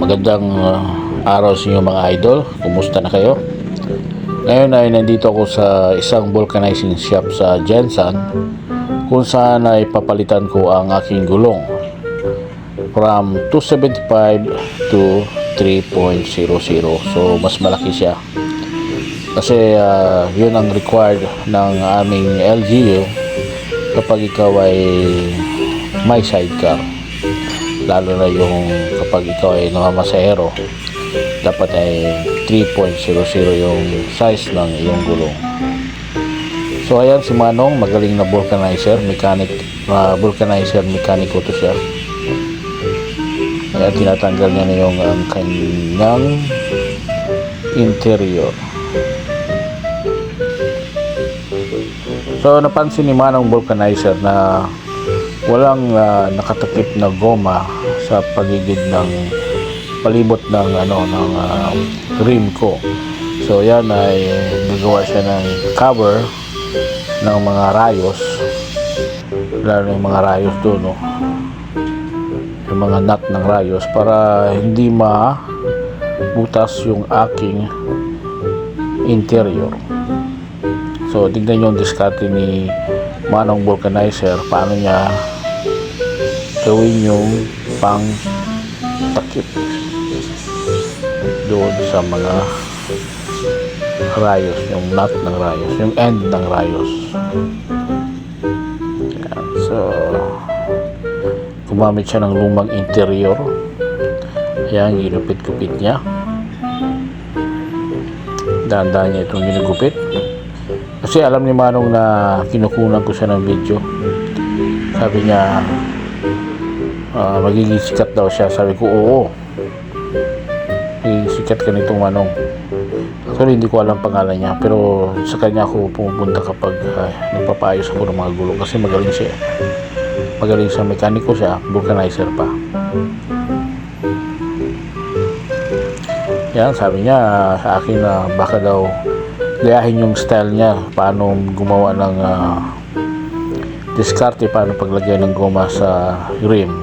Magandang araw sa inyo mga idol. Kumusta na kayo? Ngayon ay nandito ako sa isang vulcanizing shop sa Jensan, kung saan ay papalitan ko ang aking gulong from 275 to 3.00. So mas malaki siya kasi yun ang required ng aming LGU kapag ikaw ay may sidecar, lalo na yung kapag ikaw ay namamasahero, dapat ay 3.00 yung size ng iyong gulong. So ayan si Manong, magaling na vulcanizer, mekaniko to siya. Kaya tinatanggal niya na yung ang kanyang interior. So napansin ni Manong vulcanizer na walang nakatakip na goma sa paligid ng palibot ng rim ko. So yan ay nagawa siya ng cover ng mga rayos, lalo yung mga rayos doon, no? Yung mga nut ng rayos, para hindi mabutas yung aking interior. So tignan yung diskarte ni Manong vulcanizer, paano niya gawin yung pang takip doon sa mga rayos, yung nut ng rayos, yung end ng rayos. Yan. So gumamit siya ng lumang interior. Ayan, ginupit-gupit niya, dahan-dahan niya itong ginugupit kasi alam ni Manong na kinukunan ko siya ng video. Sabi niya magiging sikat daw siya. Sabi ko, oo, magiging sikat ka nitong Manong. Actually hindi ko alam pangalan niya, pero sa kanya ako pumupunta kapag nagpapaayos ako ng mga gulong kasi magaling siya. Magaling sa mekaniko siya, vulcanizer pa. Yan, sabi niya sa akin na baka daw gayahin yung style niya, paano gumawa ng diskarte, paano paglagay ng goma sa rim.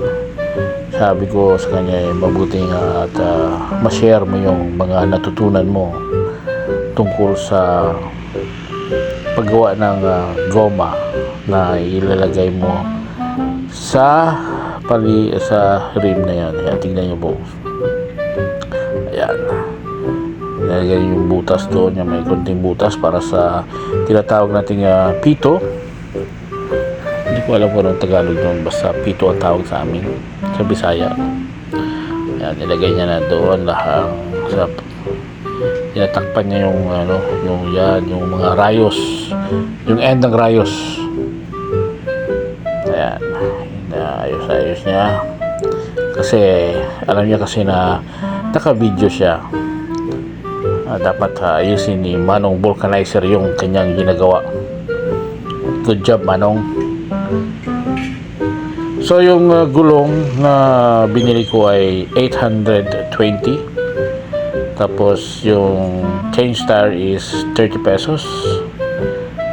Sabi ko sa kanya mabuting at ma-share mo yung mga natutunan mo tungkol sa paggawa ng goma na ilalagay mo sa rim na yan. Ayan, tignan nyo po. Ayan, nilagay yung butas doon, yung may konting butas para sa tinatawag nating pito. Hindi ko alam kung anong Tagalog doon, basta pito ang tawag sa amin sa Bisaya. Ayan, nilagay niya na doon lahang sa tinatakpan niya yung yung mga rayos, yung end ng rayos. Ayan, ayos niya kasi alam niya kasi na naka-video siya. Dapat ayusin ni Manong vulcanizer yung kanyang ginagawa. Good job, Manong. So yung gulong na binili ko ay 820, tapos yung change tire is 30 pesos.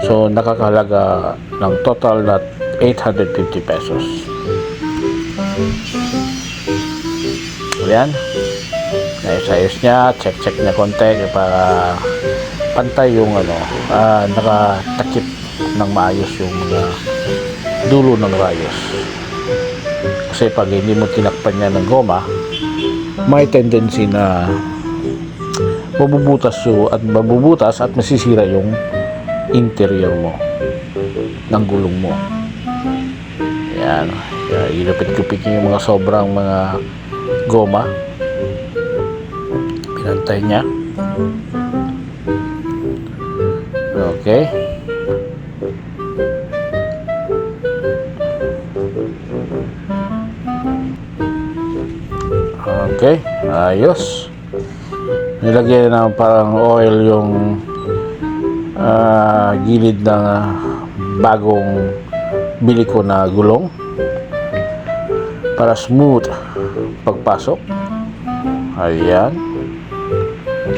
So nakakahalaga ng total na 850 pesos. Ayan, ayos niya, check na konti para pantay yung nakatakip ng maayos yung dulo ng rayos. Kasi pag hindi mo tinakpan niya ng goma, may tendency na mabubutas at masisira yung interior mo ng gulong mo. Yan, ilupit-kupit niya yung mga sobrang mga goma, pinantay niya. Okay, ayos. Nilagyan na parang oil yung gilid ng bagong bili ko na gulong para smooth pagpasok. Ayan,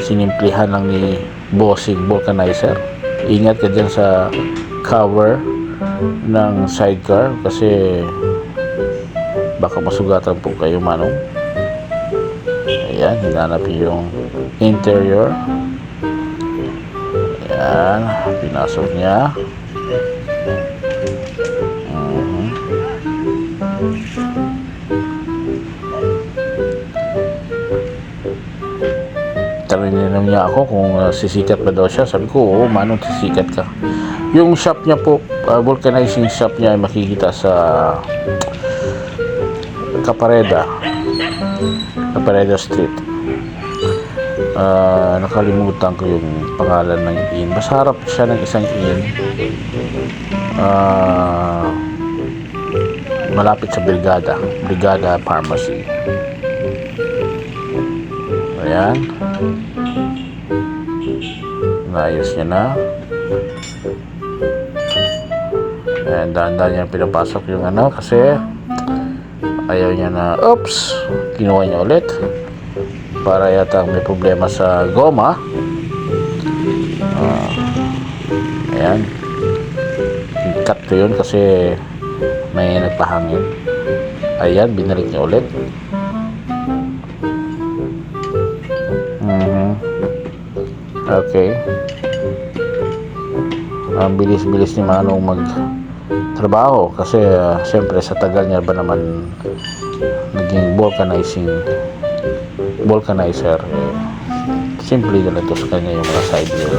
sinimplihan lang ni Bossing vulcanizer. Ingat ka dyan sa cover ng sidecar kasi baka masugatan po kayo, Manong. hinanap yung interior. Ayan, pinasok niya. Tarininam niya ako kung sisikat ba daw siya. Sabi ko, oo, manong sisikat ka. Yung shop niya po, vulcanizing shop niya ay makikita sa Capareda Street. Nakalimutan ko yung pangalan ng inn. Basta harap siya ng isang inn. Malapit sa Brigada Pharmacy. Ayan. Naayos niya na. Ayan, dahan-dahan niya pinapasok yung ano kasi ayaw niya na, oops, kinuha niya ulit para yata may problema sa goma. Ayan, cut ko yun kasi may nagpahangin. Ayan, binalik niya ulit. Okay, ang bilis-bilis ni Manong magtrabaho kasi siyempre sa tagal niya ba naman naging vulcanizer, simple na lang ito sa kanya yung mga side wheel.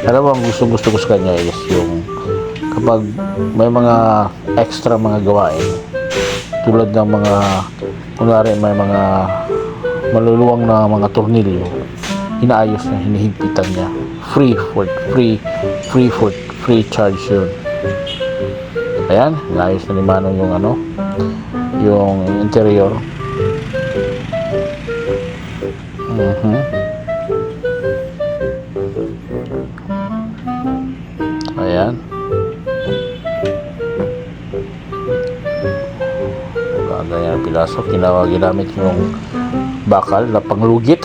Alam mo, ang gusto ko sa kanya is yung kapag may mga extra mga gawain tulad ng mga kunwari may mga maluluwang na mga tornilyo, inaayos niya, hinihigpitan niya, free charge yun. Ayan, inaayos na ni Manong yung ano, yung interior. Ayan, ganyan pilasok, ginamit yung bakal na panglugit.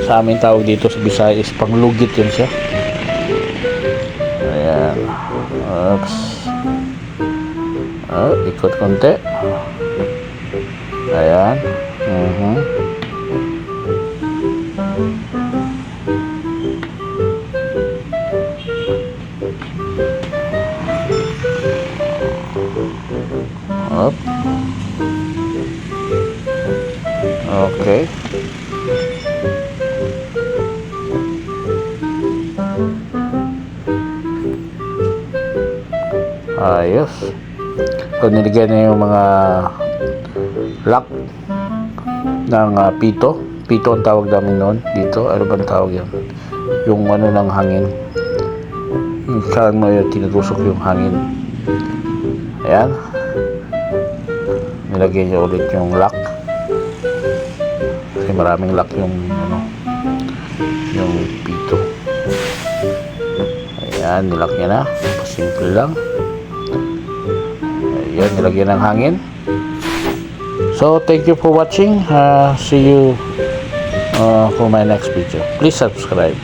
Sa amin tawag dito sa Bisaya is panglugit yun siya. Ayan, oops, ikot konti. Ayan. Up. Okay. Ayos. Pag niligyan na yung mga lock ng pito ang tawag namin noon dito. Ano ba ang tawag yan? Yung ano ng hangin, yung saan mo yung tinutusok yung hangin. Ayan, nilagyan niya ulit yung lock kasi maraming lock yung ano, yung pito. Ayan, nilock niya na. Simple lang. Ayan, nilagyan ng hangin. So thank you for watching. See you for my next video. Please subscribe.